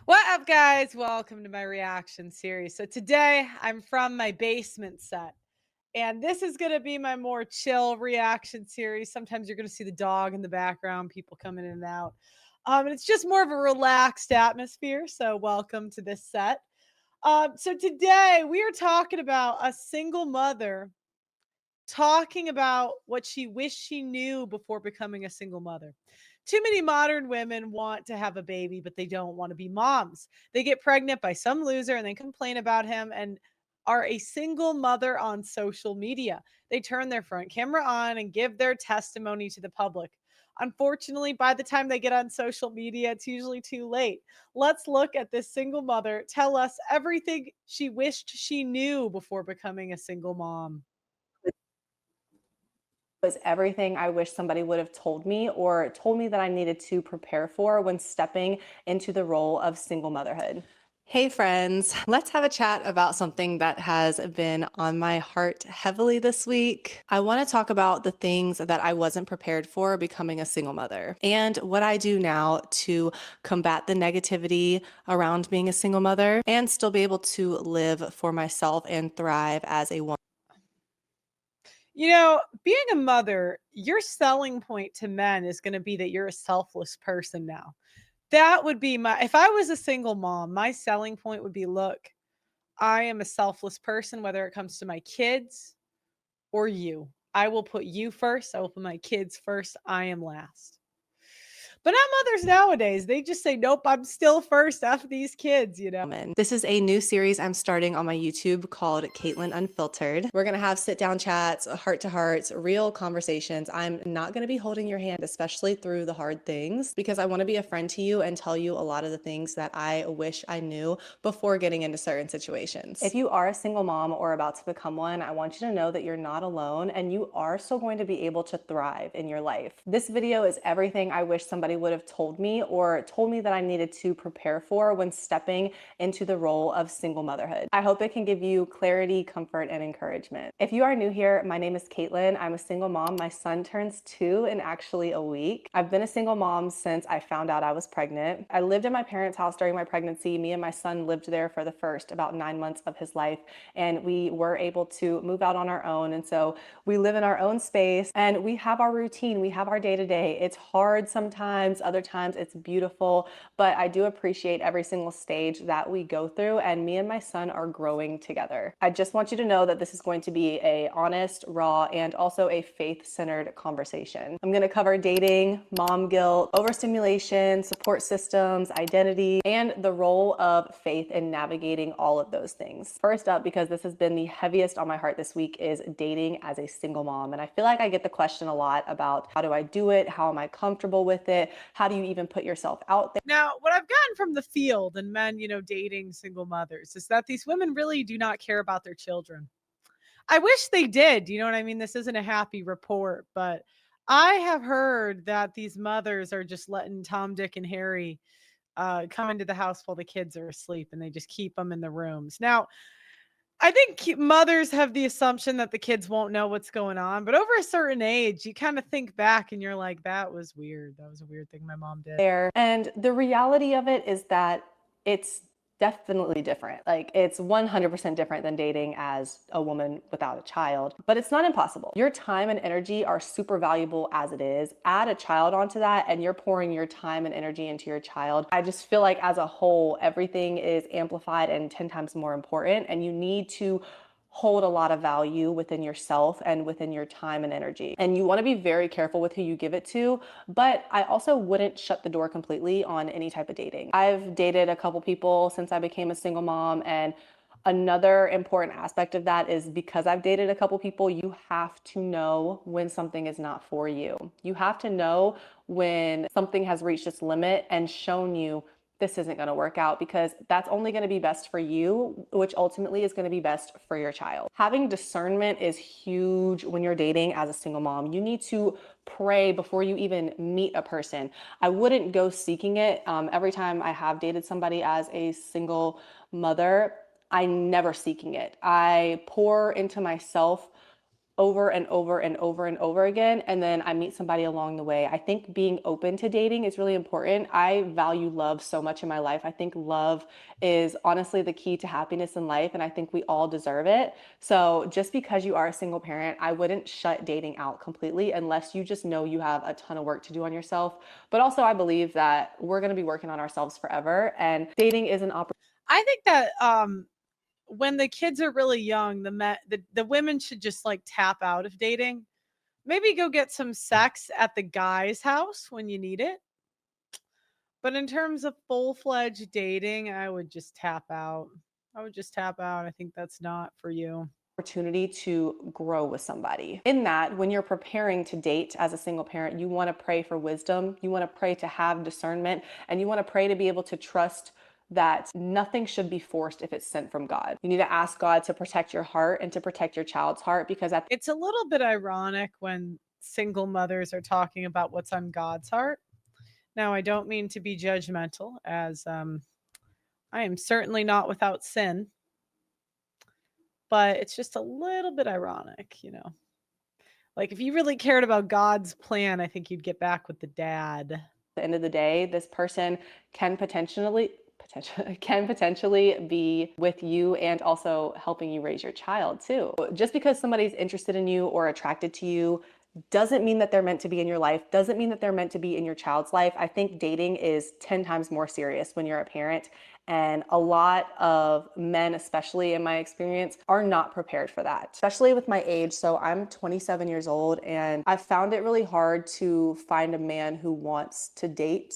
What up, guys? Welcome to my reaction series. So, today I'm from my basement set, and this is going to be my more chill reaction series. Sometimes you're going to see the dog in the background, people coming in and out. And it's just more of a relaxed atmosphere. So, welcome to this set. So, today we are talking about a single mother talking about what she wished she knew before becoming a single mother. Too many modern women want to have a baby, but they don't want to be moms. They get pregnant by some loser and then complain about him and are a single mother on social media. They turn their front camera on and give their testimony to the public. Unfortunately, by the time they get on social media, it's usually too late. Let's look at this single mother tell us everything she wished she knew before becoming a single mom. Was everything I wish somebody would have told me or told me that I needed to prepare for when stepping into the role of single motherhood. Hey friends, let's have a chat about something that has been on my heart heavily this week. I want to talk about the things that I wasn't prepared for becoming a single mother and what I do now to combat the negativity around being a single mother and still be able to live for myself and thrive as a woman. Being a mother, your selling point to men is going to be that you're a selfless person now. That would be if I was a single mom, my selling point would be look, I am a selfless person, whether it comes to my kids or you. I will put you first. I will put my kids first. I am last. But not mothers nowadays. They just say, nope, I'm still first after these kids. Woman. This is a new series I'm starting on my YouTube called Caitlin Unfiltered. We're gonna have sit down chats, heart to hearts, real conversations. I'm not gonna be holding your hand, especially through the hard things, because I wanna be a friend to you and tell you a lot of the things that I wish I knew before getting into certain situations. If you are a single mom or about to become one, I want you to know that you're not alone and you are still going to be able to thrive in your life. This video is everything I wish somebody would have told me or told me that I needed to prepare for when stepping into the role of single motherhood. I hope it can give you clarity, comfort, and encouragement. If you are new here, my name is Caitlin. I'm a single mom. My son turns 2 in actually a week. I've been a single mom since I found out I was pregnant. I lived in my parents' house during my pregnancy. Me and my son lived there for the first about 9 months of his life, and we were able to move out on our own. And so we live in our own space and we have our routine. We have our day to day. It's hard sometimes, other times it's beautiful, but I do appreciate every single stage that we go through, and me and my son are growing together. I just want you to know that this is going to be a honest, raw, and also a faith-centered conversation. I'm going to cover dating, mom guilt, overstimulation, support systems, identity, and the role of faith in navigating all of those things. First up, because this has been the heaviest on my heart this week, is dating as a single mom. And I feel like I get the question a lot about how do I do it? How am I comfortable with it? How do you even put yourself out there? Now, what I've gotten from the field and men, dating single mothers is that these women really do not care about their children. I wish they did. You know what I mean? This isn't a happy report, but I have heard that these mothers are just letting Tom, Dick, and Harry come into the house while the kids are asleep and they just keep them in the rooms. Now, I think mothers have the assumption that the kids won't know what's going on, but over a certain age, you kind of think back and you're like, that was weird. That was a weird thing my mom did. There. And the reality of it is that it's definitely different. Like it's 100% different than dating as a woman without a child, but it's not impossible. Your time and energy are super valuable as it is. Add a child onto that and you're pouring your time and energy into your child. I just feel like as a whole, everything is amplified and 10 times more important, and you need to hold a lot of value within yourself and within your time and energy. And you want to be very careful with who you give it to, but I also wouldn't shut the door completely on any type of dating. I've dated a couple people since I became a single mom, and another important aspect of that is because I've dated a couple people, you have to know when something is not for you. You have to know when something has reached its limit and shown you this isn't going to work out, because that's only going to be best for you, which ultimately is going to be best for your child. Having discernment is huge when you're dating as a single mom. You need to pray before you even meet a person. I wouldn't go seeking it. Every time I have dated somebody as a single mother, I never seeking it. I pour into myself over and over and over and over again, and then I meet somebody along the way. I think being open to dating is really important. I value love so much in my life. I think love is honestly the key to happiness in life, and I think we all deserve it. So just because you are a single parent, I wouldn't shut dating out completely unless you just know you have a ton of work to do on yourself. But also, I believe that we're going to be working on ourselves forever, and dating is an opportunity. I think that when the kids are really young, the women should just like tap out of dating. Maybe go get some sex at the guy's house when you need it. But in terms of full-fledged dating, I would just tap out. I would just tap out. I think that's not for you. Opportunity to grow with somebody. In that, when you're preparing to date as a single parent, you want to pray for wisdom, you want to pray to have discernment, and you want to pray to be able to trust that nothing should be forced if it's sent from God. You need to ask God to protect your heart and to protect your child's heart because at It's a little bit ironic when single mothers are talking about what's on God's heart. Now, I don't mean to be judgmental, as I am certainly not without sin, but it's just a little bit ironic. Like, if you really cared about God's plan, I think you'd get back with the dad. the end of the day, this person can potentially be with you and also helping you raise your child too. Just because somebody's interested in you or attracted to you doesn't mean that they're meant to be in your life, doesn't mean that they're meant to be in your child's life. I think dating is 10 times more serious when you're a parent. And a lot of men, especially in my experience, are not prepared for that, especially with my age. So I'm 27 years old, and I found it really hard to find a man who wants to date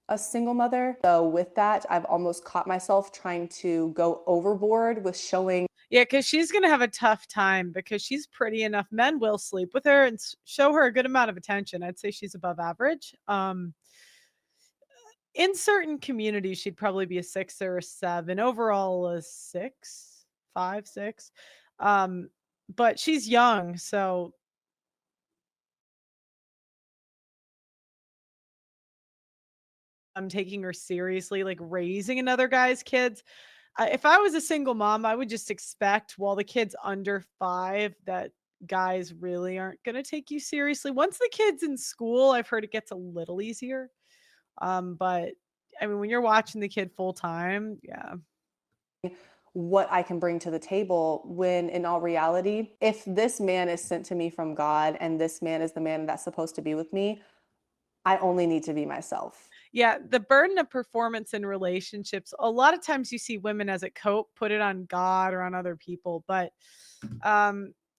a single mother. So with that, I've almost caught myself trying to go overboard with showing. Yeah, because she's gonna have a tough time because she's pretty enough. Men will sleep with her and show her a good amount of attention. I'd say she's above average. In certain communities, she'd probably be a 6 or a 7. Overall, a 6, 5, 6. Um, but she's young, so I'm taking her seriously, like raising another guy's kids. If I was a single mom, I would just expect while the kid's under 5 that guys really aren't gonna take you seriously. Once the kid's in school, I've heard it gets a little easier. But I mean, when you're watching the kid full time, yeah. What I can bring to the table when in all reality, if this man is sent to me from God and this man is the man that's supposed to be with me, I only need to be myself. Yeah, the burden of performance in relationships, a lot of times you see women as a cope, put it on God or on other people, but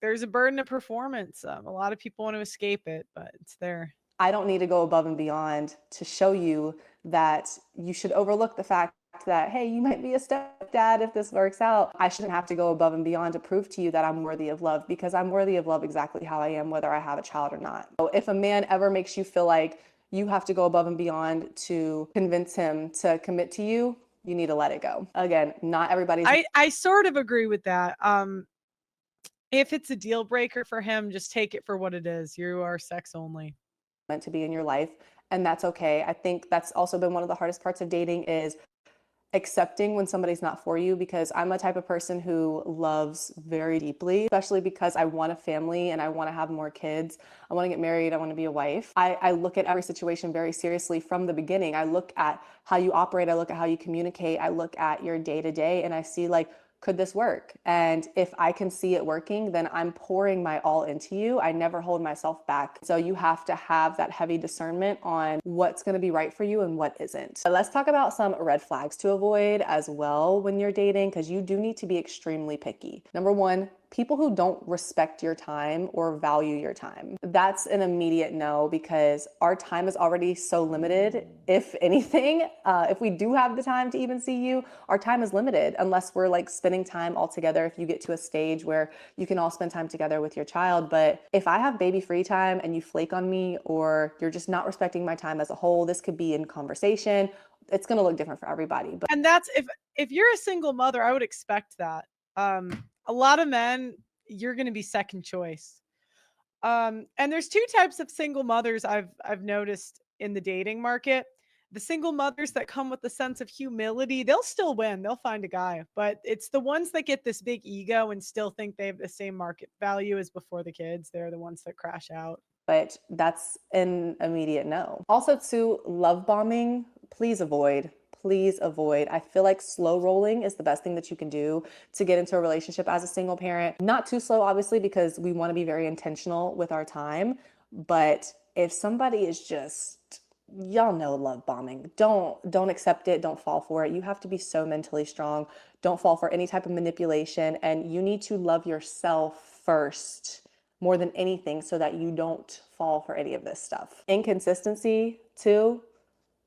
there's a burden of performance. A lot of people want to escape it, but it's there. I don't need to go above and beyond to show you that you should overlook the fact that, hey, you might be a stepdad if this works out. I shouldn't have to go above and beyond to prove to you that I'm worthy of love because I'm worthy of love exactly how I am, whether I have a child or not. So if a man ever makes you feel like you have to go above and beyond to convince him to commit to you, you need to let it go. Again, not everybody's I sort of agree with that. If it's a deal breaker for him, just take it for what it is. You are sex only. meant to be in your life, and that's okay. I think that's also been one of the hardest parts of dating is accepting when somebody's not for you because I'm a type of person who loves very deeply, especially because I want a family and I want to have more kids. I want to get married. I want to be a wife. I look at every situation very seriously from the beginning. I look at how you operate. I look at how you communicate. I look at your day to day and I see like, could this work? And if I can see it working, then I'm pouring my all into you. I never hold myself back. So you have to have that heavy discernment on what's going to be right for you and what isn't. But let's talk about some red flags to avoid as well when you're dating, because you do need to be extremely picky. Number one, people who don't respect your time or value your time. That's an immediate no because our time is already so limited. If anything, if we do have the time to even see you, our time is limited unless we're like spending time all together. If you get to a stage where you can all spend time together with your child. But if I have baby free time and you flake on me or you're just not respecting my time as a whole, this could be in conversation. It's going to look different for everybody. But And that's if you're a single mother, I would expect that. A lot of men, you're gonna be second choice. And there's 2 types of single mothers I've noticed in the dating market. The single mothers that come with a sense of humility, they'll still win. They'll find a guy, but it's the ones that get this big ego and still think they have the same market value as before the kids. They're the ones that crash out. But that's an immediate no. Also, to love bombing, please avoid. Please avoid. I feel like slow rolling is the best thing that you can do to get into a relationship as a single parent. Not too slow, obviously, because we want to be very intentional with our time. But if somebody is just, y'all know, love bombing, don't accept it. Don't fall for it. You have to be so mentally strong. Don't fall for any type of manipulation, and you need to love yourself first more than anything so that you don't fall for any of this stuff. Inconsistency, too.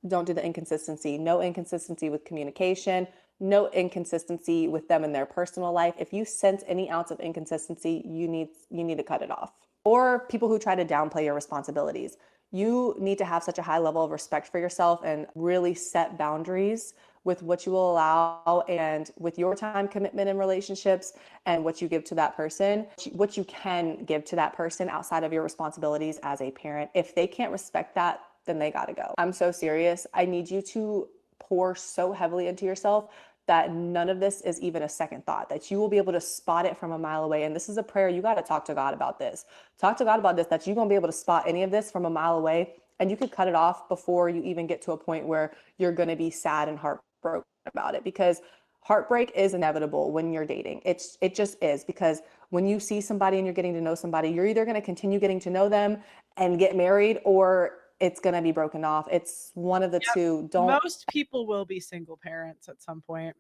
Don't do the inconsistency. No inconsistency with communication, no inconsistency with them in their personal life. If you sense any ounce of inconsistency, you need to cut it off. Or people who try to downplay your responsibilities. You need to have such a high level of respect for yourself and really set boundaries with what you will allow and with your time commitment in relationships and what you give to that person, what you can give to that person outside of your responsibilities as a parent. If they can't respect that, then they gotta go. I'm so serious. I need you to pour so heavily into yourself that none of this is even a second thought, that you will be able to spot it from a mile away. And this is a prayer. You got to talk to God about this. Talk to God about this, that you're going to be able to spot any of this from a mile away. And you could cut it off before you even get to a point where you're going to be sad and heartbroken about it, because heartbreak is inevitable when you're dating. It just is, because when you see somebody and you're getting to know somebody, you're either going to continue getting to know them and get married, or it's going to be broken off. It's one of the Yep. two. Don't. Most people will be single parents at some point.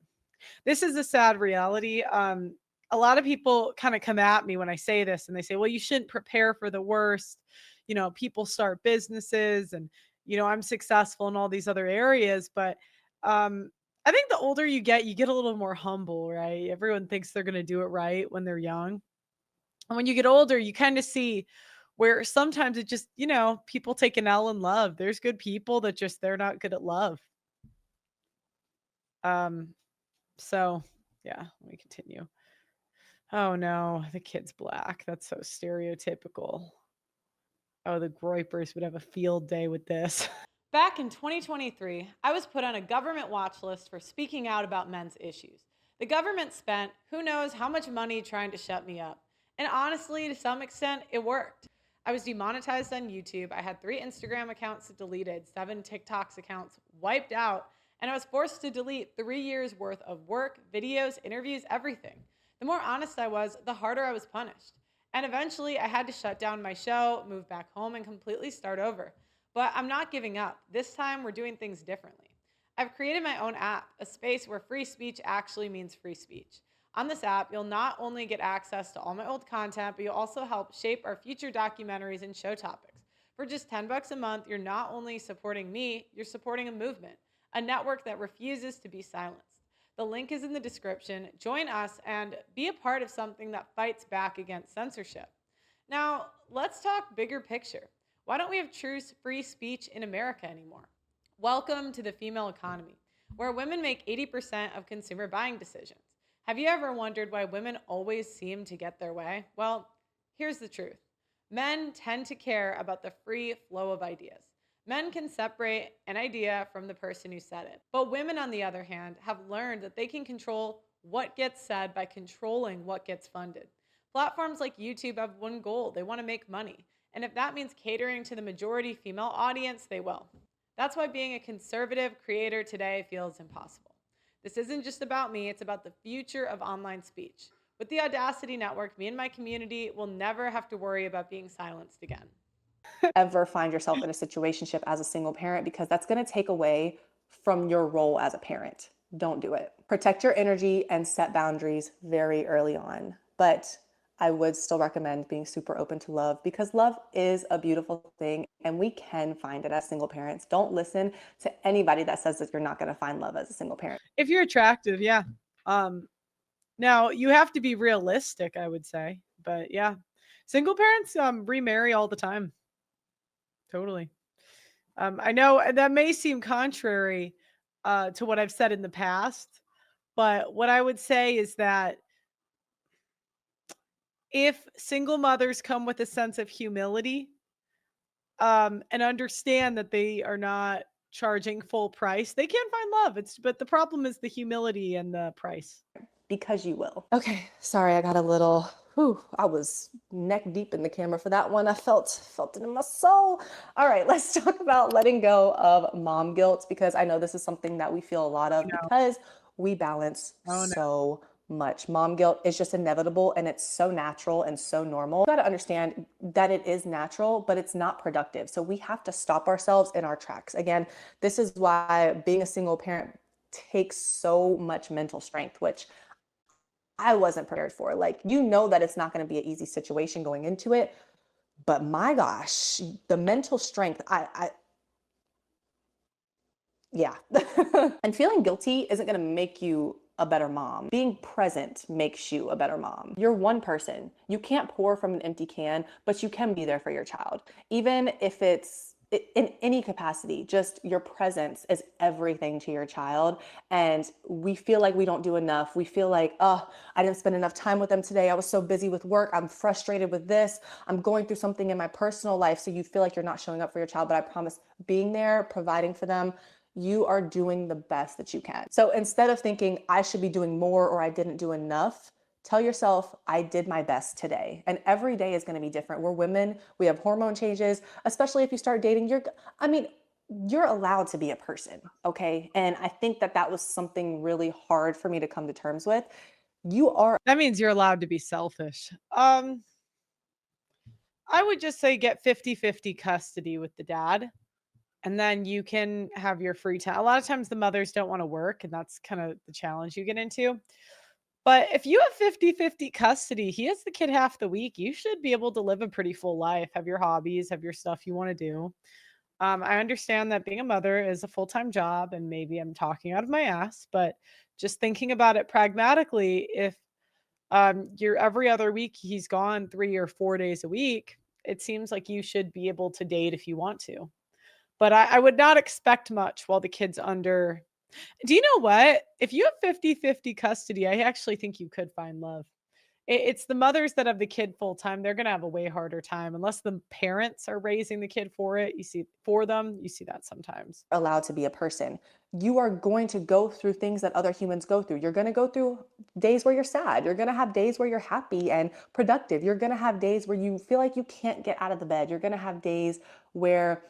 This is a sad reality. A lot of people kind of come at me when I say this and they say, well, you shouldn't prepare for the worst. People start businesses and, I'm successful in all these other areas. But I think the older you get a little more humble, right? Everyone thinks they're going to do it right when they're young. And when you get older, you kind of see where sometimes it just, people take an L in love. There's good people that just, they're not good at love. Um, so yeah, let me continue. Oh no, the kid's black. That's so stereotypical. Oh, the Groypers would have a field day with this. Back in 2023, I was put on a government watch list for speaking out about men's issues. The government spent who knows how much money trying to shut me up. And honestly, to some extent, it worked. I was demonetized on YouTube. I had 3 Instagram accounts deleted, 7 TikToks accounts wiped out, and I was forced to delete 3 years worth of work, videos, interviews, everything. The more honest I was, the harder I was punished. And eventually, I had to shut down my show, move back home, and completely start over. But I'm not giving up. This time, we're doing things differently. I've created my own app, a space where free speech actually means free speech. On this app, you'll not only get access to all my old content, but you'll also help shape our future documentaries and show topics. For just $10 a month, you're not only supporting me, you're supporting a movement, a network that refuses to be silenced. The link is in the description. Join us and be a part of something that fights back against censorship. Now, let's talk bigger picture. Why don't we have true free speech in America anymore? Welcome to the female economy, where women make 80% of consumer buying decisions. Have you ever wondered why women always seem to get their way? Well, here's the truth. Men tend to care about the free flow of ideas. Men can separate an idea from the person who said it. But women, on the other hand, have learned that they can control what gets said by controlling what gets funded. Platforms like YouTube have one goal: they want to make money. And if that means catering to the majority female audience, they will. That's why being a conservative creator today feels impossible. This isn't just about me, it's about the future of online speech. With the Audacity Network, me and my community will never have to worry about being silenced again. Ever find yourself in a situationship as a single parent, because that's going to take away from your role as a parent. Don't do it. Protect your energy and set boundaries very early on. But I would still recommend being super open to love, because love is a beautiful thing and we can find it as single parents. Don't listen to anybody that says that you're not going to find love as a single parent. If you're attractive, yeah. Um, Now you have to be realistic, I would say. But yeah. Single parents remarry all the time. Totally. I know that may seem contrary to what I've said in the past, but what I would say is that if single mothers come with a sense of humility and understand that they are not charging full price, they can find love. But the problem is the humility and the price. Because you will. Okay, sorry, I got a little, whew, I was neck deep in the camera for that one. I felt it in my soul. All right, let's talk about letting go of mom guilt, because I know this is something that we feel a lot of No. because we balance Oh, no. so much. Mom guilt is just inevitable and it's so natural and so normal. You got to understand that it is natural, but it's not productive. So we have to stop ourselves in our tracks. Again, this is why being a single parent takes so much mental strength, which I wasn't prepared for. Like, you know that it's not going to be an easy situation going into it, but my gosh, the mental strength, yeah. And feeling guilty isn't going to make you a better mom. Being present makes you a better mom. You're one person. You can't pour from an empty can, but you can be there for your child. Even if it's in any capacity, just your presence is everything to your child. And we feel like we don't do enough. We feel like, oh, I didn't spend enough time with them today. I was so busy with work. I'm frustrated with this. I'm going through something in my personal life. So you feel like you're not showing up for your child. But I promise, being there, providing for them, you are doing the best that you can. So instead of thinking I should be doing more or I didn't do enough, tell yourself I did my best today. And every day is going to be different. We're women, we have hormone changes, especially if you start dating. You're allowed to be a person, okay? And I think that that was something really hard for me to come to terms with. You are That means you're allowed to be selfish. I would just say get 50-50 custody with the dad, and then you can have your free time. A lot of times the mothers don't wanna work, and that's kinda the challenge you get into. But if you have 50-50 custody, he has the kid half the week, you should be able to live a pretty full life, have your hobbies, have your stuff you wanna do. I understand that being a mother is a full-time job, and maybe I'm talking out of my ass, but just thinking about it pragmatically, if, you're every other week he's gone 3 or 4 days a week, it seems like you should be able to date if you want to. But I would not expect much while the kid's under. Do you know what? If you have 50-50 custody, I actually think you could find love. It's the mothers that have the kid full time, they're gonna have a way harder time unless the parents are raising the kid for it, you see that sometimes. allowed to be a person. You are going to go through things that other humans go through. You're going to go through days where you're sad. You're going to have days where you're happy and productive. You're going to have days where you feel like you can't get out of the bed. You're going to have days where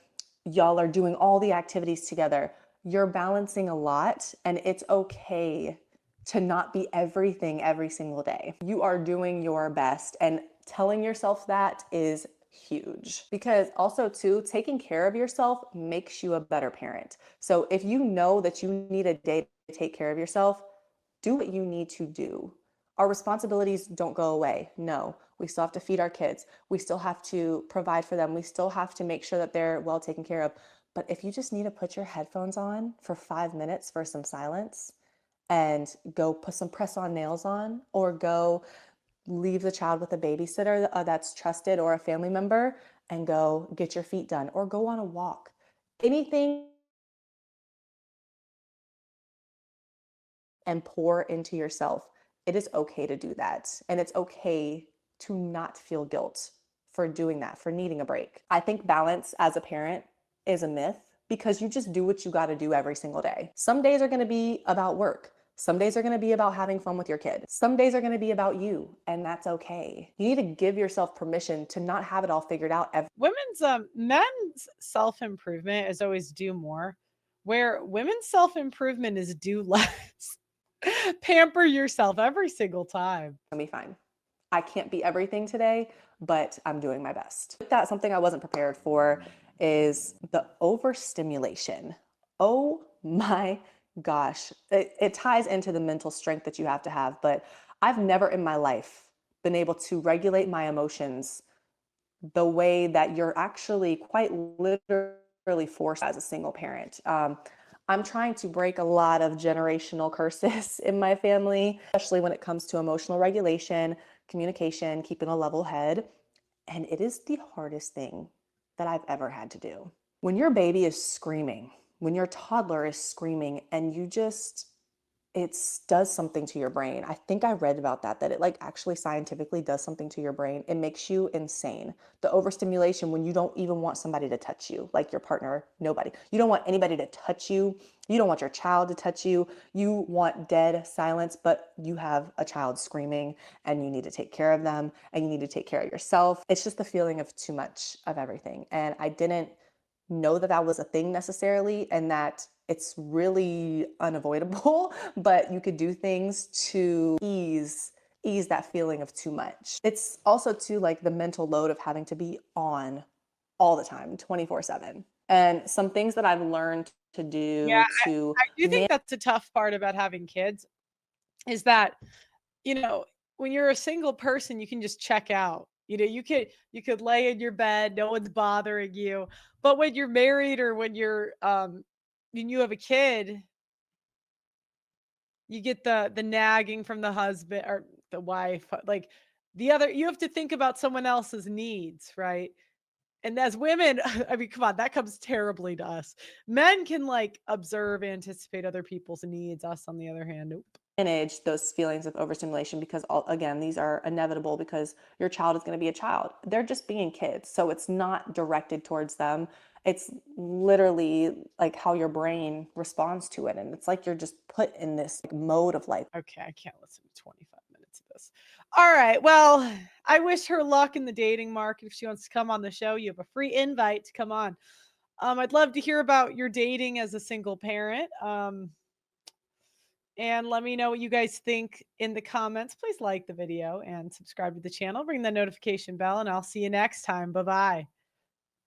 y'all are doing all the activities together. You're balancing a lot, and it's okay to not be everything every single day. You are doing your best, and telling yourself that is huge, because also too, taking care of yourself makes you a better parent. So if you know that you need a day to take care of yourself, do what you need to do. Our responsibilities don't go away. No, we still have to feed our kids. We still have to provide for them. We still have to make sure that they're well taken care of. But if you just need to put your headphones on for 5 minutes for some silence and go put some press on nails on, or go leave the child with a babysitter that's trusted, or a family member, and go get your feet done or go on a walk. Anything, and pour into yourself. It is okay to do that. And it's okay to not feel guilt for doing that, for needing a break. I think balance as a parent is a myth, because you just do what you got to do every single day. Some days are going to be about work. Some days are going to be about having fun with your kid. Some days are going to be about you, and that's okay. You need to give yourself permission to not have it all figured out Men's self-improvement is always do more, where women's self-improvement is do less. Pamper yourself every single time. gonna be fine. I can't be everything today, but I'm doing my best. That something I wasn't prepared for is the overstimulation. Oh my gosh. It ties into the mental strength that you have to have, but I've never in my life been able to regulate my emotions the way that you're actually quite literally forced as a single parent. I'm trying to break a lot of generational curses in my family, especially when it comes to emotional regulation, communication, keeping a level head. And it is the hardest thing that I've ever had to do. When your baby is screaming, when your toddler is screaming, and you just does something to your brain. I think I read about that, that it like actually scientifically does something to your brain. It makes you insane. The overstimulation, when you don't even want somebody to touch you, like your partner, nobody. You don't want anybody to touch you. You don't want your child to touch you. You want dead silence, but you have a child screaming and you need to take care of them and you need to take care of yourself. It's just the feeling of too much of everything. And I didn't know that that was a thing necessarily, and that it's really unavoidable, but you could do things to ease that feeling of too much. It's also too like the mental load of having to be on all the time, 24/7. And some things that I've learned to Yeah, do to I do think manage. that's the tough part about having kids is that, you know, when you're a single person, you can just check out. You could lay in your bed, no one's bothering you. But when you're married or when you have a kid, you get the nagging from the husband or the wife, like you have to think about someone else's needs, right? And as women, I mean, come on, that comes terribly to us. Men can like observe, anticipate other people's needs. Us, on the other hand, nope. Manage those feelings of overstimulation, because again, these are inevitable because your child is going to be a child. They're just being kids, so it's not directed towards them. It's literally like how your brain responds to it, and it's like you're just put in this like, mode of life. Okay, I can't listen to 25 minutes of this. All right. Well, I wish her luck in the dating market. If she wants to come on the show, you have a free invite to come on. I'd love to hear about your dating as a single parent. And let me know what you guys think in the comments. Please like the video and subscribe to the channel. Ring the notification bell, and I'll see you next time. Bye bye.